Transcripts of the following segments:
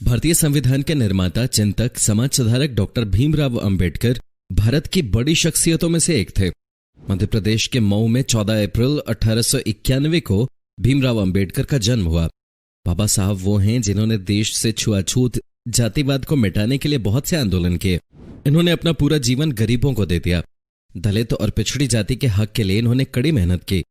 भारतीय संविधान के निर्माता, चिंतक, समाज सुधारक डॉक्टर भीमराव अंबेडकर भारत की बड़ी शख्सियतों में से एक थे। मध्य प्रदेश के मऊ में 14 अप्रैल 1891 को भीमराव अंबेडकर का जन्म हुआ। बाबा साहब वो हैं जिन्होंने देश से छुआछूत, जातिवाद को मिटाने के लिए बहुत से आंदोलन किए। इन्होंने अपना पूरा जीवन गरीबों को दे दिया। दलित और पिछड़ी जाति के हक के लिए इन्होंने कड़ी मेहनत की।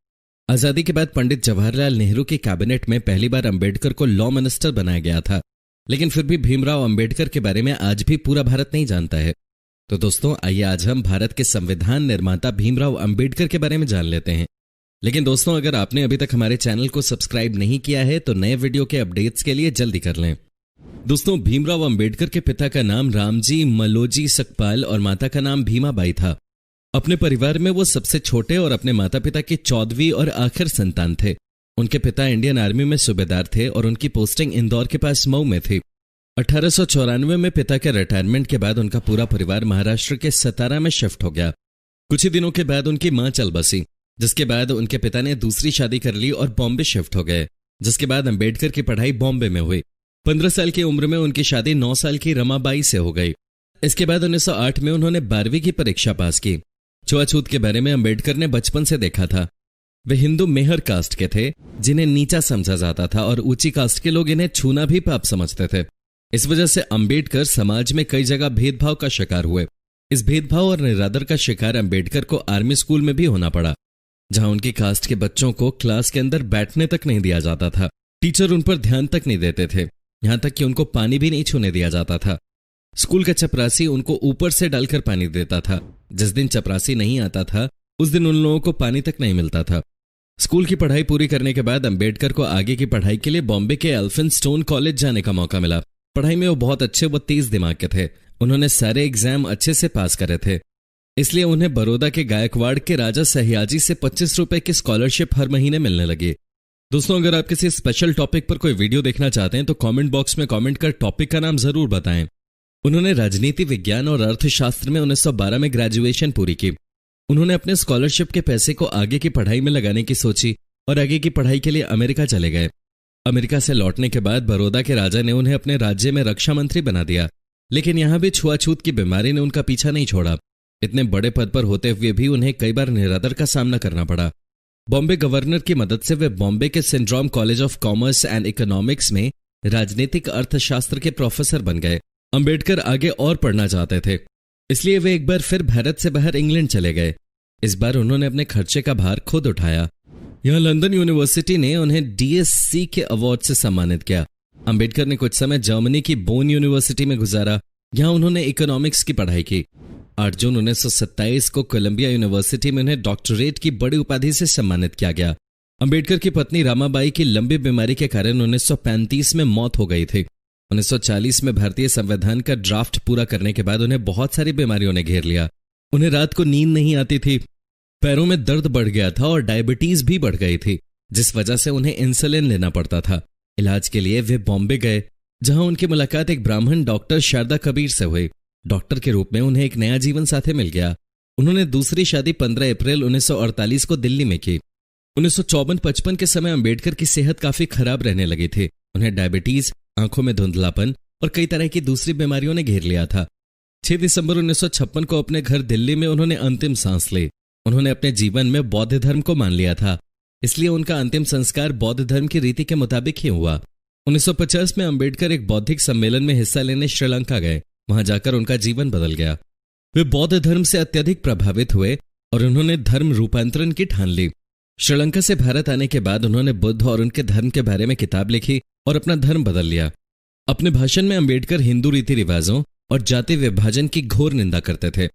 आजादी के बाद पंडित जवाहरलाल नेहरू की कैबिनेट में पहली बार अंबेडकर को लॉ मिनिस्टर बनाया गया था, लेकिन फिर भी भीमराव अंबेडकर के बारे में आज भी पूरा भारत नहीं जानता है। तो दोस्तों, आइए आज हम भारत के संविधान निर्माता भीमराव अंबेडकर के बारे में जान लेते हैं। लेकिन दोस्तों, अगर आपने अभी तक हमारे चैनल को सब्सक्राइब नहीं किया है तो नए वीडियो के अपडेट्स के लिए जल्दी कर लें। दोस्तों, भीमराव अंबेडकर के पिता का नाम रामजी मलोजी सकपाल और माता का नाम भीमाबाई था। अपने परिवार में वो सबसे छोटे और अपने माता पिता की 14वीं और आखिर संतान थे। उनके पिता इंडियन आर्मी में सूबेदार थे और उनकी पोस्टिंग इंदौर के पास मऊ में थी। 1894 में पिता के रिटायरमेंट के बाद उनका पूरा परिवार महाराष्ट्र के सतारा में शिफ्ट हो गया। कुछ ही दिनों के बाद उनकी मां चल बसी, जिसके बाद उनके पिता ने दूसरी शादी कर ली और बॉम्बे शिफ्ट हो गए, जिसके बाद अंबेडकर की पढ़ाई बॉम्बे में हुई। 15 साल की उम्र में उनकी शादी 9 साल की रमाबाई से हो गई। इसके बाद 1908 में उन्होंने 12वीं की परीक्षा पास की। छुआछूत के बारे में अंबेडकर ने बचपन से देखा था। वे हिंदू मेहर कास्ट के थे, जिन्हें नीचा समझा जाता था और ऊंची कास्ट के लोग इन्हें छूना भी पाप समझते थे। इस वजह से अंबेडकर समाज में कई जगह भेदभाव का शिकार हुए। इस भेदभाव और निरादर का शिकार अंबेडकर को आर्मी स्कूल में भी होना पड़ा, जहां उनकी कास्ट के बच्चों को क्लास के अंदर बैठने तक नहीं दिया जाता था। टीचर उन पर ध्यान तक नहीं देते थे, यहां तक कि उनको पानी भी नहीं छूने दिया जाता था। स्कूल का चपरासी उनको ऊपर से डालकर पानी देता था। जिस दिन चपरासी नहीं आता था उस दिन उन लोगों को पानी तक नहीं मिलता था। स्कूल की पढ़ाई पूरी करने के बाद अंबेडकर को आगे की पढ़ाई के लिए बॉम्बे के एल्फिनस्टोन कॉलेज जाने का मौका मिला। पढ़ाई में वो बहुत अच्छे व तेज दिमाग के थे। उन्होंने सारे एग्जाम अच्छे से पास करे थे, इसलिए उन्हें बड़ौदा के गायकवाड़ के राजा सयाजी से 25 रुपए की स्कॉलरशिप हर महीने मिलने लगी। दोस्तों, अगर आप किसी स्पेशल टॉपिक पर कोई वीडियो देखना चाहते हैं तो कमेंट बॉक्स में कमेंट कर टॉपिक का नाम जरूर बताएं। उन्होंने राजनीति विज्ञान और अर्थशास्त्र में 1912 में ग्रेजुएशन पूरी की। उन्होंने अपने स्कॉलरशिप के पैसे को आगे की पढ़ाई में लगाने की सोची और आगे की पढ़ाई के लिए अमेरिका चले गए। अमेरिका से लौटने के बाद बड़ौदा के राजा ने उन्हें अपने राज्य में रक्षा मंत्री बना दिया, लेकिन यहां भी छुआछूत की बीमारी ने उनका पीछा नहीं छोड़ा। इतने बड़े पद पर होते हुए भी उन्हें कई बार निरादर का सामना करना पड़ा। बॉम्बे गवर्नर की मदद से वे बॉम्बे के syndrome college of commerce and economics में राजनीतिक अर्थशास्त्र के प्रोफेसर बन गए। अंबेडकर आगे और पढ़ना चाहते थे, इसलिए वे एक बार फिर भारत से बाहर इंग्लैंड चले गए। इस बार उन्होंने अपने खर्चे का भार खुद उठाया। यहां लंदन यूनिवर्सिटी ने उन्हें डीएससी के अवार्ड से सम्मानित किया। अंबेडकर ने कुछ समय जर्मनी की बोन यूनिवर्सिटी में गुजारा। यहां उन्होंने इकोनॉमिक्स की पढ़ाई की। 8 जून 1927 को कोलंबिया यूनिवर्सिटी में उन्हें डॉक्टरेट की बड़ी उपाधि से सम्मानित किया गया। अंबेडकर की पत्नी रामाबाई की लंबी बीमारी के कारण 1935 में मौत हो गई थी। 1940 में भारतीय संविधान का ड्राफ्ट पूरा करने के बाद उन्हें बहुत सारी बीमारियों ने घेर लिया। उन्हें रात को नींद नहीं आती थी, पैरों में दर्द बढ़ गया था और डायबिटीज भी बढ़ गई थी, जिस वजह से उन्हें इंसुलिन लेना पड़ता था। इलाज के लिए वे बॉम्बे गए, जहां उनकी मुलाकात एक ब्राह्मण डॉक्टर शारदा कबीर से हुई। डॉक्टर के रूप में उन्हें एक नया जीवन साथी मिल गया। उन्होंने दूसरी शादी 15 अप्रैल 1948 को दिल्ली में की। 1954-55 के समय अंबेडकर की सेहत काफी खराब रहने लगी थी। उन्हें डायबिटीज, आंखों में धुंधलापन और कई तरह की दूसरी बीमारियों ने घेर लिया था। 6 दिसंबर 1956 को अपने घर दिल्ली में उन्होंने अंतिम सांस ली। उन्होंने अपने जीवन में बौद्ध धर्म को मान लिया था, इसलिए उनका अंतिम संस्कार बौद्ध धर्म की रीति के मुताबिक ही हुआ। 1950 में अंबेडकर एक बौद्धिक सम्मेलन में हिस्सा लेने श्रीलंका गए। वहां जाकर उनका जीवन बदल गया। वे बौद्ध धर्म से अत्यधिक प्रभावित हुए और उन्होंने धर्म रूपांतरण की ठान ली। श्रीलंका से भारत आने के बाद उन्होंने बुद्ध और उनके धर्म के बारे में किताब लिखी और अपना धर्म बदल लिया। अपने भाषण में अंबेडकर हिंदू रीति रिवाजों और जाति विभाजन की घोर निंदा करते थे।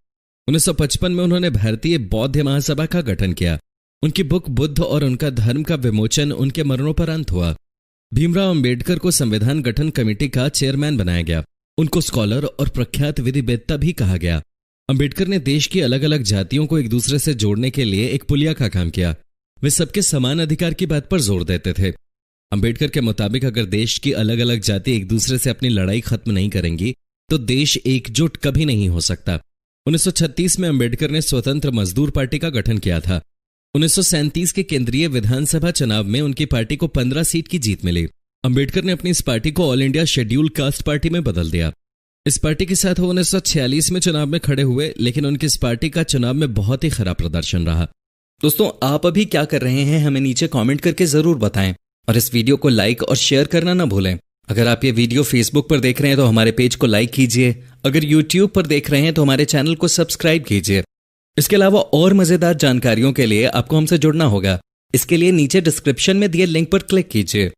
1955 में उन्होंने भारतीय बौद्ध महासभा का गठन किया। उनकी बुक बुद्ध और उनका धर्म का विमोचन उनके मरणोपरांत हुआ। भीमराव अंबेडकर को संविधान गठन कमेटी का चेयरमैन बनाया गया। उनको स्कॉलर और प्रख्यात विधिवेत्ता भी कहा गया। अंबेडकर ने देश की अलग अलग जातियों को एक दूसरे से जोड़ने के लिए एक पुलिया का काम किया। वे सबके समान अधिकार की बात पर जोर देते थे। अंबेडकर के मुताबिक अगर देश की अलग अलग जाति एक दूसरे से अपनी लड़ाई खत्म नहीं करेंगी तो देश एकजुट कभी नहीं हो सकता। 1936 में अंबेडकर ने स्वतंत्र मजदूर पार्टी का गठन किया था। 1937 के केंद्रीय विधानसभा चुनाव में उनकी पार्टी को 15 सीट की जीत मिली। अंबेडकर ने अपनी इस पार्टी को all India schedule caste party में बदल दिया। इस पार्टी के साथ वो 1946 में चुनाव में खड़े हुए, लेकिन उनकी इस पार्टी का चुनाव में बहुत ही खराब प्रदर्शन रहा। दोस्तों, आप अभी क्या कर रहे हैं हमें नीचे कमेंट करके जरूर बताएं और इस वीडियो को लाइक और शेयर करना ना भूलें। अगर आप ये वीडियो फेसबुक पर देख रहे हैं तो हमारे पेज को लाइक कीजिए, अगर यूट्यूब पर देख रहे हैं तो हमारे चैनल को सब्सक्राइब कीजिए। इसके अलावा और मजेदार जानकारियों के लिए आपको हमसे जुड़ना होगा। इसके लिए नीचे डिस्क्रिप्शन में दिए लिंक पर क्लिक कीजिए।